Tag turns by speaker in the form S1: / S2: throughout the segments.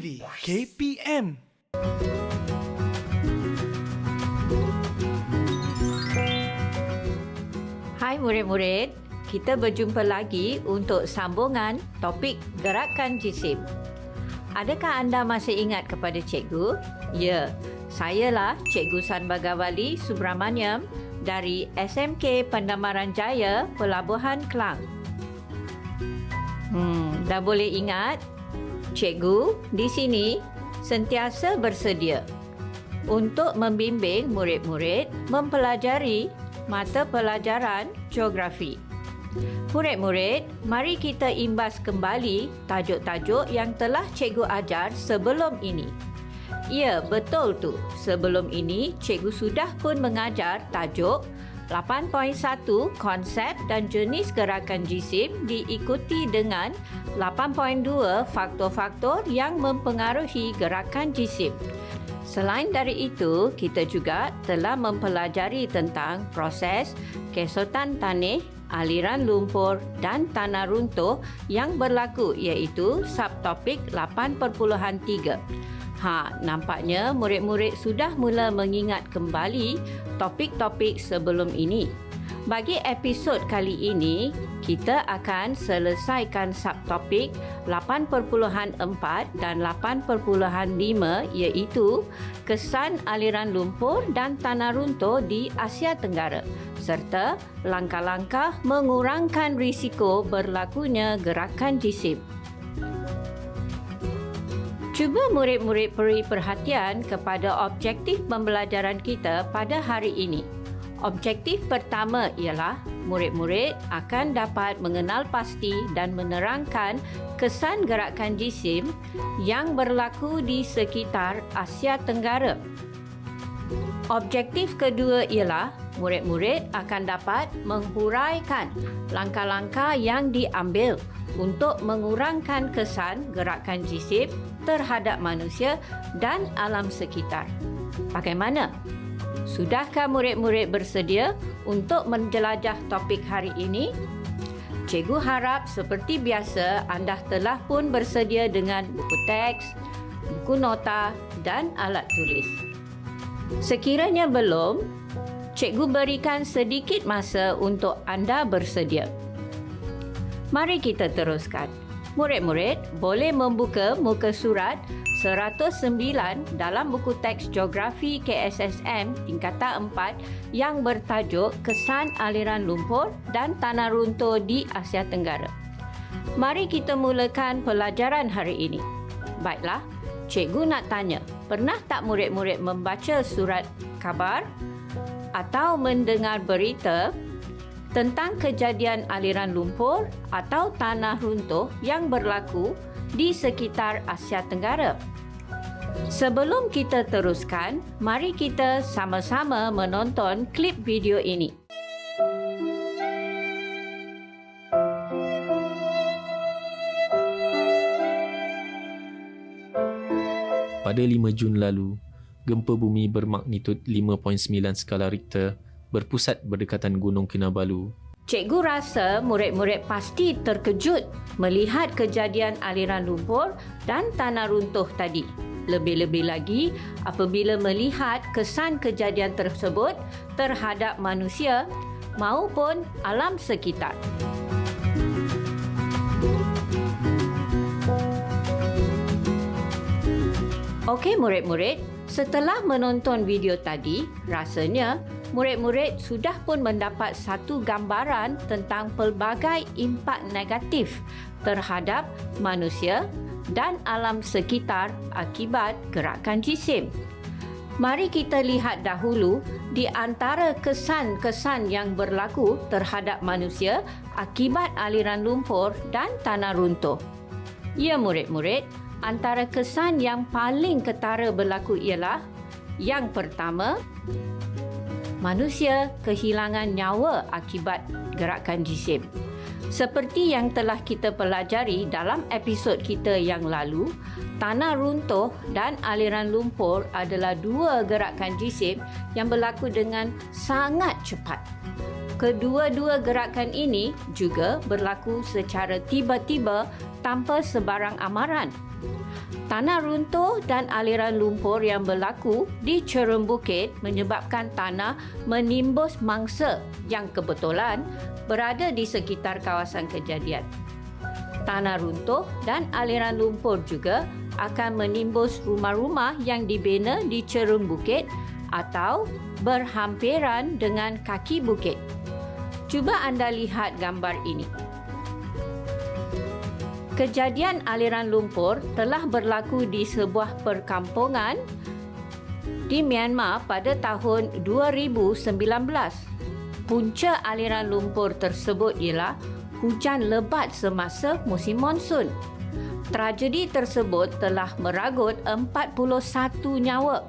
S1: TV KPM.
S2: Hai murid-murid, kita berjumpa lagi untuk sambungan topik gerakan jisim. Adakah anda masih ingat kepada cikgu? Ya, sayalah Cikgu Sanbagawali Subramaniam dari SMK Pendamaran Jaya, Pelabuhan Klang. Dah boleh ingat? Cikgu di sini sentiasa bersedia untuk membimbing murid-murid mempelajari mata pelajaran geografi. Murid-murid, mari kita imbas kembali tajuk-tajuk yang telah cikgu ajar sebelum ini. Ya, betul tu. Sebelum ini, cikgu sudah pun mengajar tajuk 8.1 konsep dan jenis gerakan jisim diikuti dengan 8.2 faktor-faktor yang mempengaruhi gerakan jisim. Selain dari itu, kita juga telah mempelajari tentang proses kesotan tanah, aliran lumpur dan tanah runtuh yang berlaku, iaitu subtopik 8.3. Nampaknya murid-murid sudah mula mengingat kembali topik-topik sebelum ini. Bagi episod kali ini, kita akan selesaikan subtopik 8.4 dan 8.5 iaitu kesan aliran lumpur dan tanah runtuh di Asia Tenggara serta langkah-langkah mengurangkan risiko berlakunya gerakan jisim. Cuba murid-murid beri perhatian kepada objektif pembelajaran kita pada hari ini. Objektif pertama ialah murid-murid akan dapat mengenal pasti dan menerangkan kesan gerakan jisim yang berlaku di sekitar Asia Tenggara. Objektif kedua ialah murid-murid akan dapat menghuraikan langkah-langkah yang diambil untuk mengurangkan kesan gerakan jisim terhadap manusia dan alam sekitar. Bagaimana? Sudahkah murid-murid bersedia untuk menjelajah topik hari ini? Cikgu harap seperti biasa anda telah pun bersedia dengan buku teks, buku nota dan alat tulis. Sekiranya belum, cikgu berikan sedikit masa untuk anda bersedia. Mari kita teruskan. Murid-murid boleh membuka muka surat 109 dalam buku teks Geografi KSSM tingkatan 4 yang bertajuk Kesan Aliran Lumpur dan Tanah Runtuh di Asia Tenggara. Mari kita mulakan pelajaran hari ini. Baiklah, cikgu nak tanya, pernah tak murid-murid membaca surat khabar atau mendengar berita tentang kejadian aliran lumpur atau tanah runtuh yang berlaku di sekitar Asia Tenggara? Sebelum kita teruskan, mari kita sama-sama menonton klip video ini.
S3: Pada 5 Jun lalu, gempa bumi bermagnitud 5.9 skala Richter berpusat berdekatan Gunung Kinabalu.
S2: Cikgu rasa murid-murid pasti terkejut melihat kejadian aliran lumpur dan tanah runtuh tadi. Lebih-lebih lagi apabila melihat kesan kejadian tersebut terhadap manusia maupun alam sekitar. Okey murid-murid, setelah menonton video tadi, rasanya murid-murid sudah pun mendapat satu gambaran tentang pelbagai impak negatif terhadap manusia dan alam sekitar akibat gerakan jisim. Mari kita lihat dahulu di antara kesan-kesan yang berlaku terhadap manusia akibat aliran lumpur dan tanah runtuh. Ya murid-murid, antara kesan yang paling ketara berlaku ialah yang pertama, manusia kehilangan nyawa akibat gerakan jisim. Seperti yang telah kita pelajari dalam episod kita yang lalu, tanah runtuh dan aliran lumpur adalah dua gerakan jisim yang berlaku dengan sangat cepat. Kedua-dua gerakan ini juga berlaku secara tiba-tiba tanpa sebarang amaran. Tanah runtuh dan aliran lumpur yang berlaku di cerun bukit menyebabkan tanah menimbus mangsa yang kebetulan berada di sekitar kawasan kejadian. Tanah runtuh dan aliran lumpur juga akan menimbus rumah-rumah yang dibina di cerun bukit atau berhampiran dengan kaki bukit. Cuba anda lihat gambar ini. Kejadian aliran lumpur telah berlaku di sebuah perkampungan di Myanmar pada tahun 2019. Punca aliran lumpur tersebut ialah hujan lebat semasa musim monsun. Tragedi tersebut telah meragut 41 nyawa.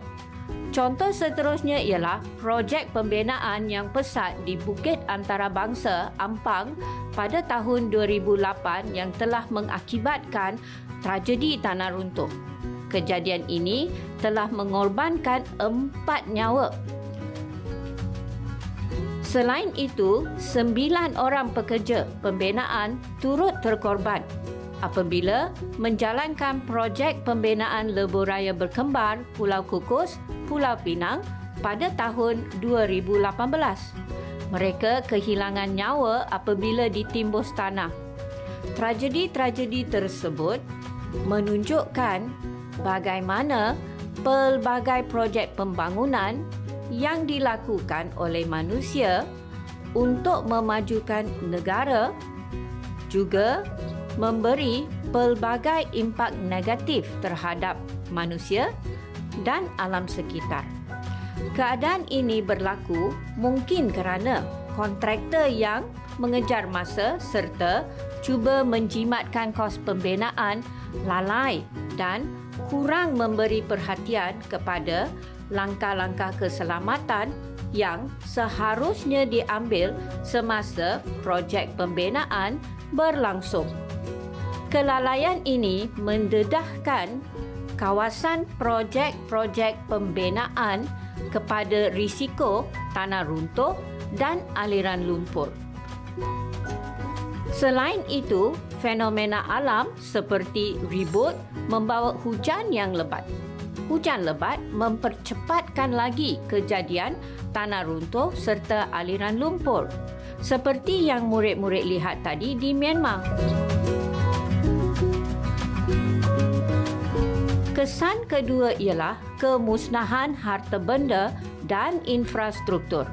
S2: Contoh seterusnya ialah projek pembinaan yang pesat di Bukit Antarabangsa, Ampang pada tahun 2008 yang telah mengakibatkan tragedi tanah runtuh. Kejadian ini telah mengorbankan 4 nyawa. Selain itu, 9 orang pekerja pembinaan turut terkorban apabila menjalankan projek pembinaan lebuh raya berkembar Pulau Kukus, Pulau Pinang pada tahun 2018. Mereka kehilangan nyawa apabila ditimbus tanah. Tragedi-tragedi tersebut menunjukkan bagaimana pelbagai projek pembangunan yang dilakukan oleh manusia untuk memajukan negara juga memberi pelbagai impak negatif terhadap manusia dan alam sekitar. Keadaan ini berlaku mungkin kerana kontraktor yang mengejar masa serta cuba menjimatkan kos pembinaan lalai dan kurang memberi perhatian kepada langkah-langkah keselamatan yang seharusnya diambil semasa projek pembinaan berlangsung. Kelalaian ini mendedahkan kawasan projek-projek pembinaan kepada risiko tanah runtuh dan aliran lumpur. Selain itu, fenomena alam seperti ribut membawa hujan yang lebat. Hujan lebat mempercepatkan lagi kejadian tanah runtuh serta aliran lumpur, seperti yang murid-murid lihat tadi di Myanmar. Kesan kedua ialah kemusnahan harta benda dan infrastruktur.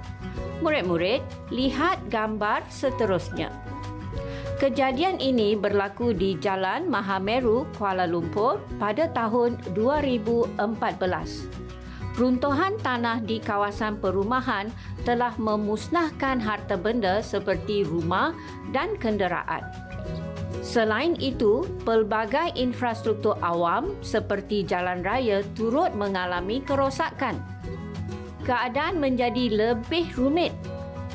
S2: Murid-murid, lihat gambar seterusnya. Kejadian ini berlaku di Jalan Mahameru, Kuala Lumpur pada tahun 2014. Runtuhan tanah di kawasan perumahan telah memusnahkan harta benda seperti rumah dan kenderaan. Selain itu, pelbagai infrastruktur awam seperti jalan raya turut mengalami kerosakan. Keadaan menjadi lebih rumit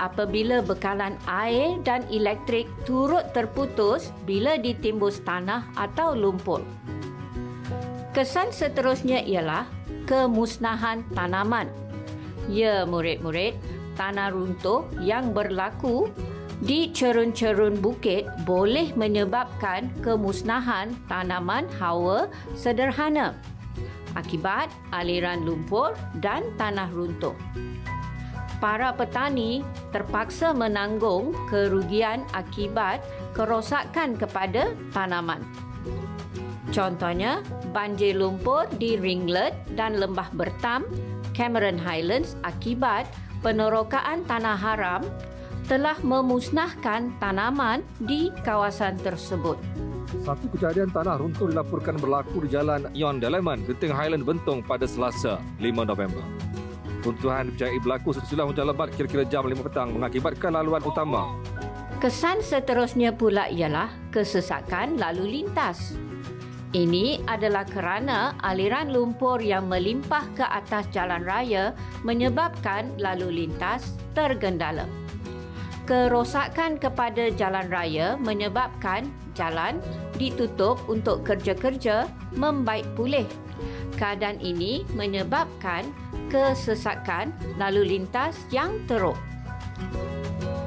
S2: apabila bekalan air dan elektrik turut terputus bila ditimbus tanah atau lumpur. Kesan seterusnya ialah kemusnahan tanaman. Ya, murid-murid, tanah runtuh yang berlaku di cerun-cerun bukit boleh menyebabkan kemusnahan tanaman hawa sederhana akibat aliran lumpur dan tanah runtuh. Para petani terpaksa menanggung kerugian akibat kerosakan kepada tanaman. Contohnya, banjir lumpur di Ringlet dan Lembah Bertam, Cameron Highlands akibat penerokaan tanah haram telah memusnahkan tanaman di kawasan tersebut.
S1: Satu kejadian tanah runtuh dilaporkan berlaku di Jalan Yon Dalaman, Genting Highland Bentong pada Selasa, 5 November. Runtuhan dipercayai berlaku sesudah hujan lebat kira-kira jam 5 petang mengakibatkan laluan utama.
S2: Kesan seterusnya pula ialah kesesakan lalu lintas. Ini adalah kerana aliran lumpur yang melimpah ke atas jalan raya menyebabkan lalu lintas tergendala. Kerosakan kepada jalan raya menyebabkan jalan ditutup untuk kerja-kerja membaik pulih. Keadaan ini menyebabkan kesesakan lalu lintas yang teruk.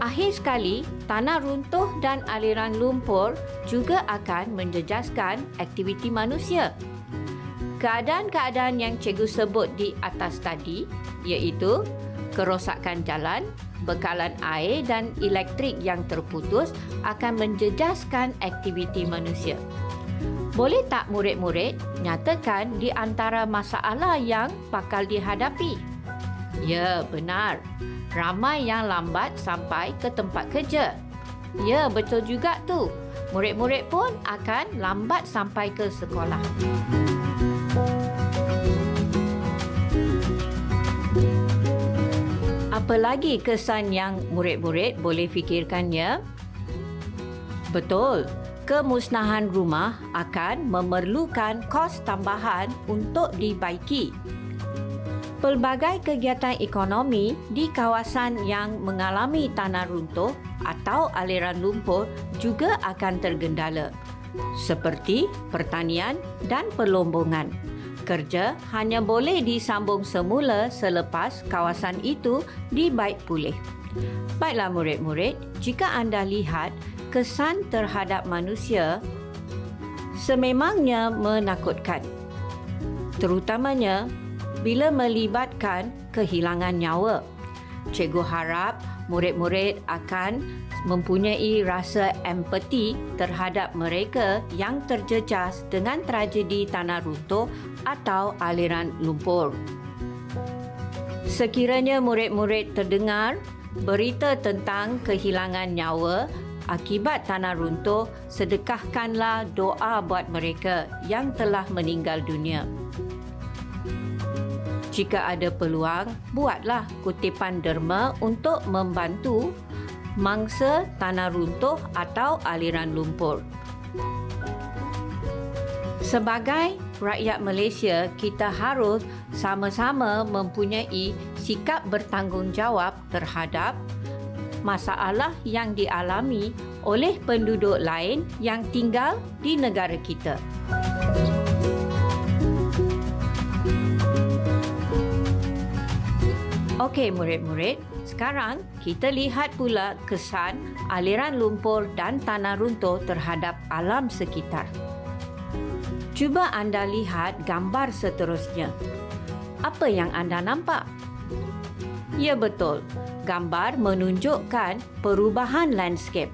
S2: Akhir sekali, tanah runtuh dan aliran lumpur juga akan menjejaskan aktiviti manusia. Keadaan-keadaan yang cikgu sebut di atas tadi iaitu kerosakan jalan, bekalan air dan elektrik yang terputus akan menjejaskan aktiviti manusia. Boleh tak murid-murid nyatakan di antara masalah yang bakal dihadapi? Ya, benar. Ramai yang lambat sampai ke tempat kerja. Ya, betul juga tu. Murid-murid pun akan lambat sampai ke sekolah. Apa lagi kesan yang murid-murid boleh fikirkannya? Betul, kemusnahan rumah akan memerlukan kos tambahan untuk dibaiki. Pelbagai kegiatan ekonomi di kawasan yang mengalami tanah runtuh atau aliran lumpur juga akan tergendala, seperti pertanian dan perlombongan. Kerja hanya boleh disambung semula selepas kawasan itu dibaik pulih. Baiklah murid-murid, jika anda lihat kesan terhadap manusia sememangnya menakutkan, terutamanya bila melibatkan kehilangan nyawa. Cikgu harap murid-murid akan mempunyai rasa empati terhadap mereka yang terjejas dengan tragedi tanah runtuh atau aliran lumpur. Sekiranya murid-murid terdengar berita tentang kehilangan nyawa akibat tanah runtuh, sedekahkanlah doa buat mereka yang telah meninggal dunia. Jika ada peluang, buatlah kutipan derma untuk membantu mangsa tanah runtuh atau aliran lumpur. Sebagai rakyat Malaysia, kita harus sama-sama mempunyai sikap bertanggungjawab terhadap masalah yang dialami oleh penduduk lain yang tinggal di negara kita. Okey murid-murid, sekarang kita lihat pula kesan aliran lumpur dan tanah runtuh terhadap alam sekitar. Cuba anda lihat gambar seterusnya. Apa yang anda nampak? Ya betul, gambar menunjukkan perubahan landscape.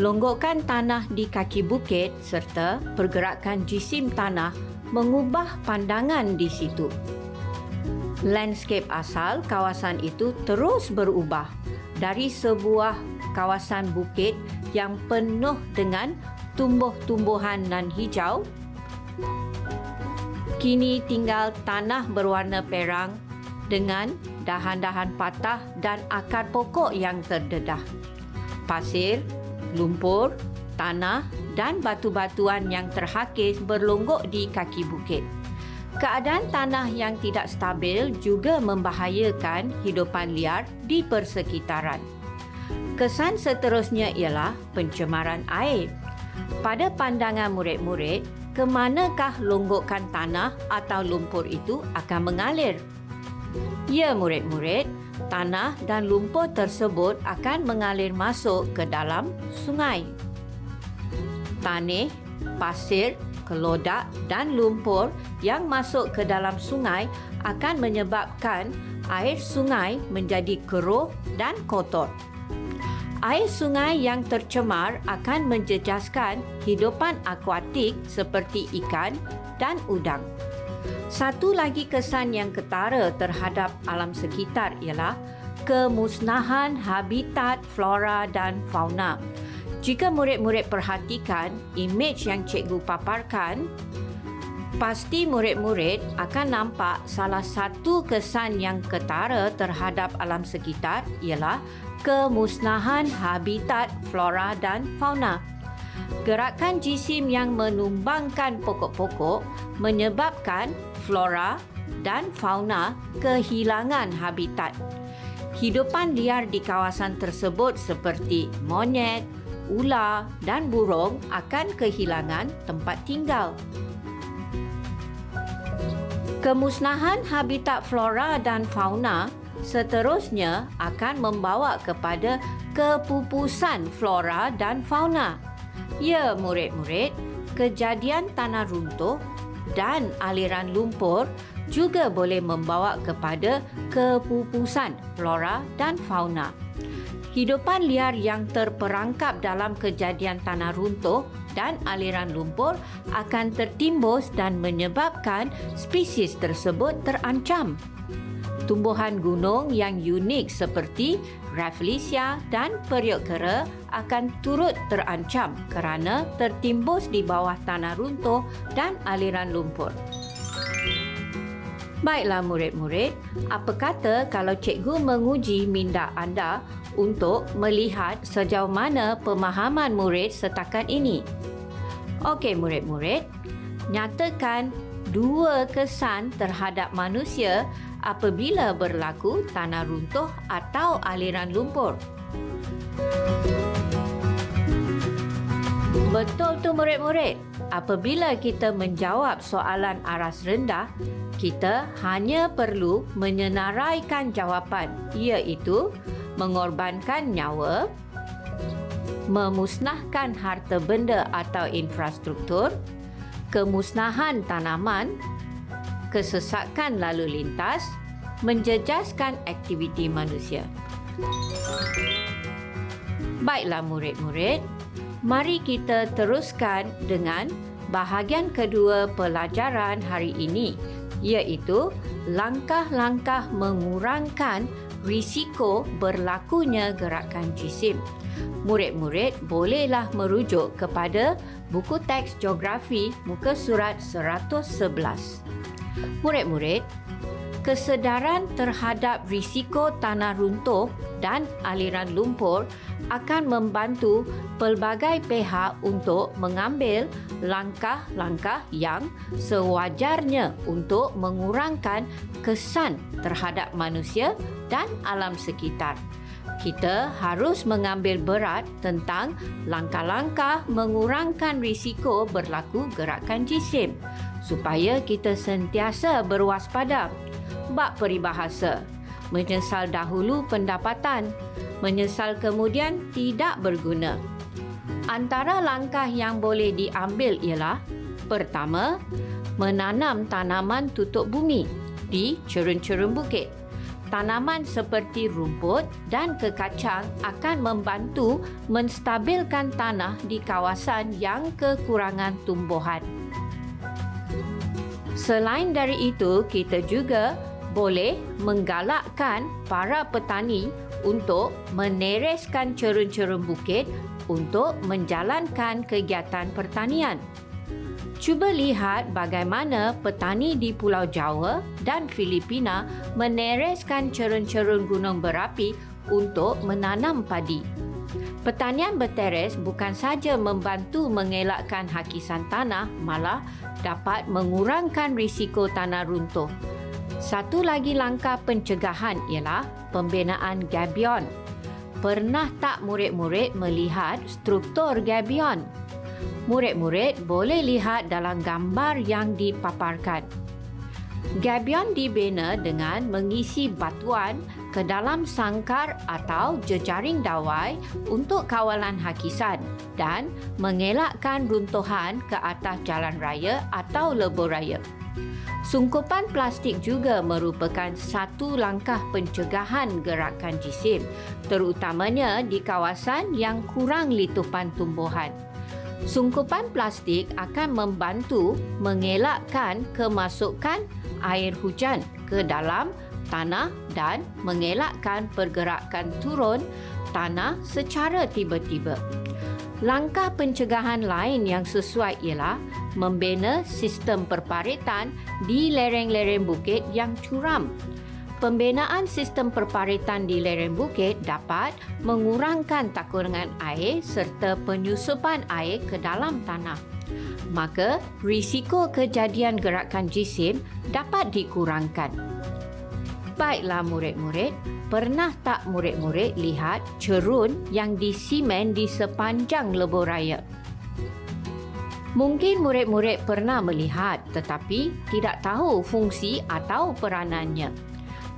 S2: Longgokan tanah di kaki bukit serta pergerakan jisim tanah mengubah pandangan di situ. Landscape asal kawasan itu terus berubah dari sebuah kawasan bukit yang penuh dengan tumbuh-tumbuhan nan hijau, kini tinggal tanah berwarna perang dengan dahan-dahan patah dan akar pokok yang terdedah. Pasir, lumpur, tanah dan batu-batuan yang terhakis berlonggok di kaki bukit. Keadaan tanah yang tidak stabil juga membahayakan hidupan liar di persekitaran. Kesan seterusnya ialah pencemaran air. Pada pandangan murid-murid, ke manakah longgokan tanah atau lumpur itu akan mengalir? Ya murid-murid, tanah dan lumpur tersebut akan mengalir masuk ke dalam sungai. Tanah, pasir, kelodak dan lumpur yang masuk ke dalam sungai akan menyebabkan air sungai menjadi keruh dan kotor. Air sungai yang tercemar akan menjejaskan hidupan akuatik seperti ikan dan udang. Satu lagi kesan yang ketara terhadap alam sekitar ialah kemusnahan habitat flora dan fauna. Jika murid-murid perhatikan imej yang cikgu paparkan, pasti murid-murid akan nampak salah satu kesan yang ketara terhadap alam sekitar ialah kemusnahan habitat flora dan fauna. Gerakan jisim yang menumbangkan pokok-pokok menyebabkan flora dan fauna kehilangan habitat. Hidupan liar di kawasan tersebut seperti monyet, ular dan burung akan kehilangan tempat tinggal. Kemusnahan habitat flora dan fauna seterusnya akan membawa kepada kepupusan flora dan fauna. Ya murid-murid, kejadian tanah runtuh dan aliran lumpur juga boleh membawa kepada kepupusan flora dan fauna. Hidupan liar yang terperangkap dalam kejadian tanah runtuh dan aliran lumpur akan tertimbus dan menyebabkan spesies tersebut terancam. Tumbuhan gunung yang unik seperti Rafflesia dan periuk kera akan turut terancam kerana tertimbus di bawah tanah runtuh dan aliran lumpur. Baiklah murid-murid, apa kata kalau cikgu menguji minda anda untuk melihat sejauh mana pemahaman murid setakat ini? Okey murid-murid, nyatakan 2 kesan terhadap manusia apabila berlaku tanah runtuh atau aliran lumpur. Betul tu murid-murid. Apabila kita menjawab soalan aras rendah, kita hanya perlu menyenaraikan jawapan, iaitu mengorbankan nyawa, memusnahkan harta benda atau infrastruktur, kemusnahan tanaman, kesesakan lalu lintas, menjejaskan aktiviti manusia. Baiklah murid-murid, mari kita teruskan dengan bahagian kedua pelajaran hari ini, iaitu langkah-langkah mengurangkan risiko berlakunya gerakan jisim. Murid-murid bolehlah merujuk kepada buku teks geografi muka surat 111. Murid-murid, kesedaran terhadap risiko tanah runtuh dan aliran lumpur akan membantu pelbagai pihak untuk mengambil langkah-langkah yang sewajarnya untuk mengurangkan kesan terhadap manusia dan alam sekitar. Kita harus mengambil berat tentang langkah-langkah mengurangkan risiko berlaku gerakan jisim supaya kita sentiasa berwaspada. Bab peribahasa, menyesal dahulu pendapatan, menyesal kemudian tidak berguna. Antara langkah yang boleh diambil ialah: pertama, menanam tanaman tutup bumi di cerun-cerun bukit. Tanaman seperti rumput dan kekacang akan membantu menstabilkan tanah di kawasan yang kekurangan tumbuhan. Selain dari itu, kita juga boleh menggalakkan para petani untuk menereskan cerun-cerun bukit untuk menjalankan kegiatan pertanian. Cuba lihat bagaimana petani di Pulau Jawa dan Filipina menereskan cerun-cerun gunung berapi untuk menanam padi. Pertanian berteres bukan sahaja membantu mengelakkan hakisan tanah, malah dapat mengurangkan risiko tanah runtuh. Satu lagi langkah pencegahan ialah pembinaan gabion. Pernah tak murid-murid melihat struktur gabion? Murid-murid boleh lihat dalam gambar yang dipaparkan. Gabion dibina dengan mengisi batuan ke dalam sangkar atau jejaring dawai untuk kawalan hakisan dan mengelakkan runtuhan ke atas jalan raya atau lebuh raya. Sungkupan plastik juga merupakan satu langkah pencegahan gerakan jisim, terutamanya di kawasan yang kurang litupan tumbuhan. Sungkupan plastik akan membantu mengelakkan kemasukan air hujan ke dalam tanah dan mengelakkan pergerakan turun tanah secara tiba-tiba. Langkah pencegahan lain yang sesuai ialah membina sistem perparitan di lereng-lereng bukit yang curam. Pembinaan sistem perparitan di lereng bukit dapat mengurangkan takungan air serta penyusupan air ke dalam tanah. Maka, risiko kejadian gerakan jisim dapat dikurangkan. Baiklah murid-murid, pernah tak murid-murid lihat cerun yang disimen di sepanjang lebuh raya? Mungkin murid-murid pernah melihat tetapi tidak tahu fungsi atau peranannya.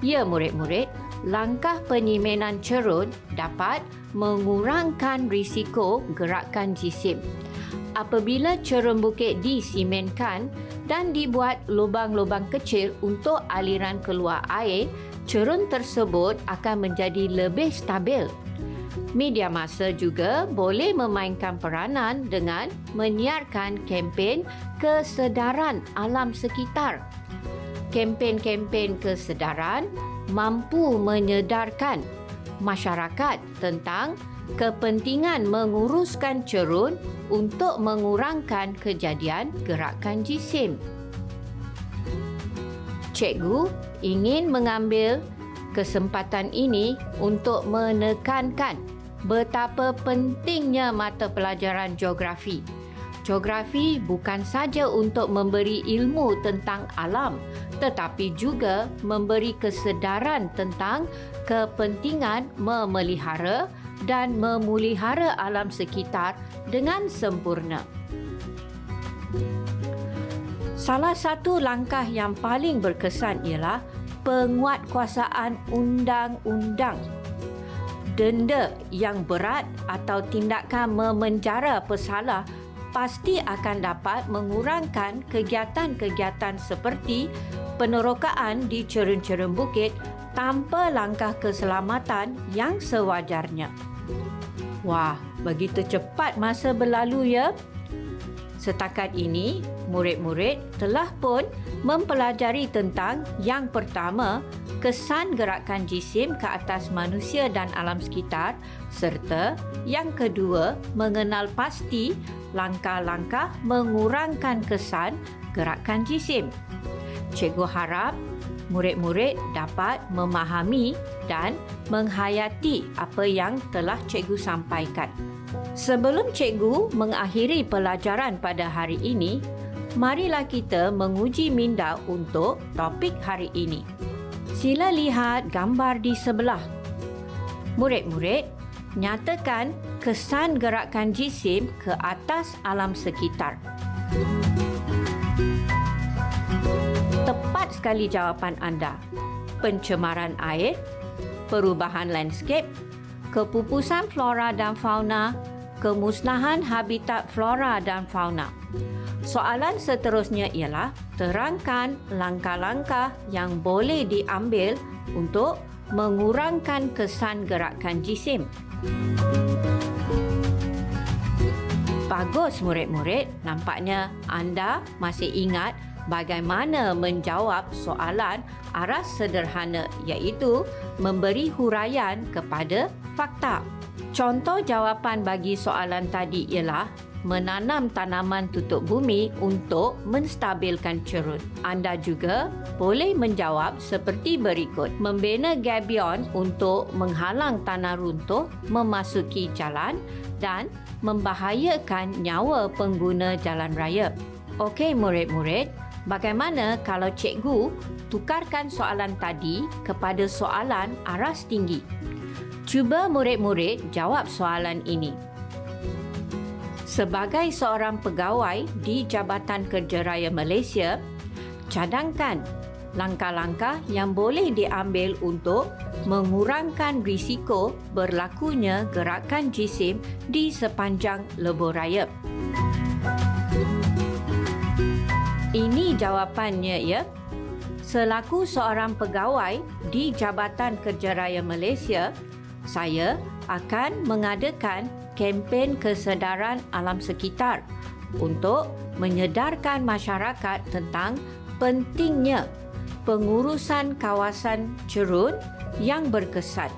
S2: Ya murid-murid, langkah penyimenan cerun dapat mengurangkan risiko gerakan jisim. Apabila cerun bukit disimenkan dan dibuat lubang-lubang kecil untuk aliran keluar air, cerun tersebut akan menjadi lebih stabil. Media massa juga boleh memainkan peranan dengan menyiarkan kempen kesedaran alam sekitar. Kempen-kempen kesedaran mampu menyedarkan masyarakat tentang kepentingan menguruskan cerun untuk mengurangkan kejadian gerakan jisim. Cikgu ingin mengambil kesempatan ini untuk menekankan betapa pentingnya mata pelajaran geografi. Geografi bukan saja untuk memberi ilmu tentang alam, tetapi juga memberi kesedaran tentang kepentingan memelihara dan memulihara alam sekitar dengan sempurna. Salah satu langkah yang paling berkesan ialah penguatkuasaan undang-undang. Denda yang berat atau tindakan memenjara pesalah pasti akan dapat mengurangkan kegiatan-kegiatan seperti penerokaan di cerun-cerun bukit tanpa langkah keselamatan yang sewajarnya. Wah, begitu cepat masa berlalu ya. Setakat ini, murid-murid telah pun mempelajari tentang yang pertama, kesan gerakan jisim ke atas manusia dan alam sekitar, serta yang kedua, mengenal pasti langkah-langkah mengurangkan kesan gerakan jisim. Cikgu harap murid-murid dapat memahami dan menghayati apa yang telah cikgu sampaikan. Sebelum cikgu mengakhiri pelajaran pada hari ini, marilah kita menguji minda untuk topik hari ini. Sila lihat gambar di sebelah. Murid-murid, nyatakan kesan gerakan jisim ke atas alam sekitar. Tepat sekali jawapan anda. Pencemaran air, perubahan landscape, kepupusan flora dan fauna, kemusnahan habitat flora dan fauna. Soalan seterusnya ialah terangkan langkah-langkah yang boleh diambil untuk mengurangkan kesan gerakan jisim. Bagus murid-murid, nampaknya anda masih ingat bagaimana menjawab soalan aras sederhana, iaitu memberi huraian kepada fakta. Contoh jawapan bagi soalan tadi ialah menanam tanaman tutup bumi untuk menstabilkan cerun. Anda juga boleh menjawab seperti berikut. Membina gabion untuk menghalang tanah runtuh memasuki jalan dan membahayakan nyawa pengguna jalan raya. Okey murid-murid, bagaimana kalau cikgu tukarkan soalan tadi kepada soalan aras tinggi? Cuba murid-murid jawab soalan ini. Sebagai seorang pegawai di Jabatan Kerja Raya Malaysia, cadangkan langkah-langkah yang boleh diambil untuk mengurangkan risiko berlakunya gerakan jisim di sepanjang lebuh raya. Ini jawapannya ya. Selaku seorang pegawai di Jabatan Kerja Raya Malaysia, saya akan mengadakan kempen kesedaran alam sekitar untuk menyedarkan masyarakat tentang pentingnya pengurusan kawasan cerun yang berkesan.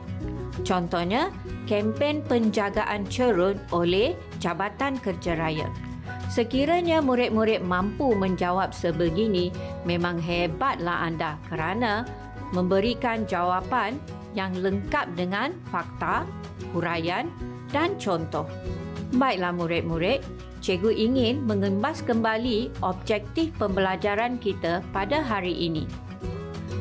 S2: Contohnya, kempen penjagaan cerun oleh Jabatan Kerja Raya. Sekiranya murid-murid mampu menjawab sebegini, memang hebatlah anda kerana memberikan jawapan yang lengkap dengan fakta, huraian dan contoh. Baiklah murid-murid, cikgu ingin mengembas kembali objektif pembelajaran kita pada hari ini.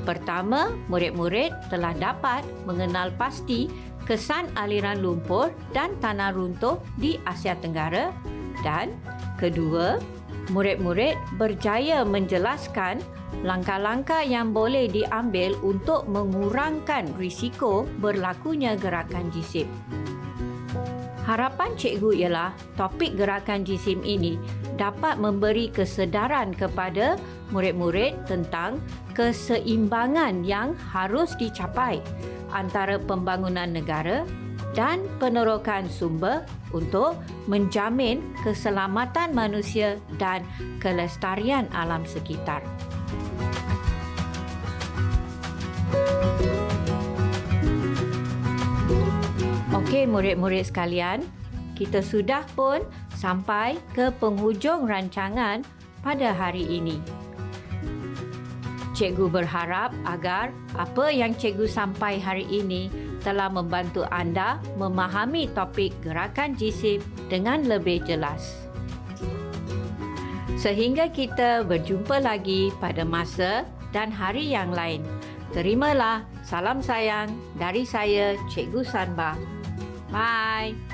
S2: Pertama, murid-murid telah dapat mengenal pasti kesan aliran lumpur dan tanah runtuh di Asia Tenggara, dan kedua, murid-murid berjaya menjelaskan langkah-langkah yang boleh diambil untuk mengurangkan risiko berlakunya gerakan jisim. Harapan cikgu ialah topik gerakan jisim ini dapat memberi kesedaran kepada murid-murid tentang keseimbangan yang harus dicapai antara pembangunan negara dan penerokan sumber untuk menjamin keselamatan manusia dan kelestarian alam sekitar. Okey murid-murid sekalian, kita sudah pun sampai ke penghujung rancangan pada hari ini. Cikgu berharap agar apa yang cikgu sampai hari ini telah membantu anda memahami topik gerakan jisim dengan lebih jelas. Sehingga kita berjumpa lagi pada masa dan hari yang lain. Terimalah salam sayang dari saya, Cikgu Sanba. Bye.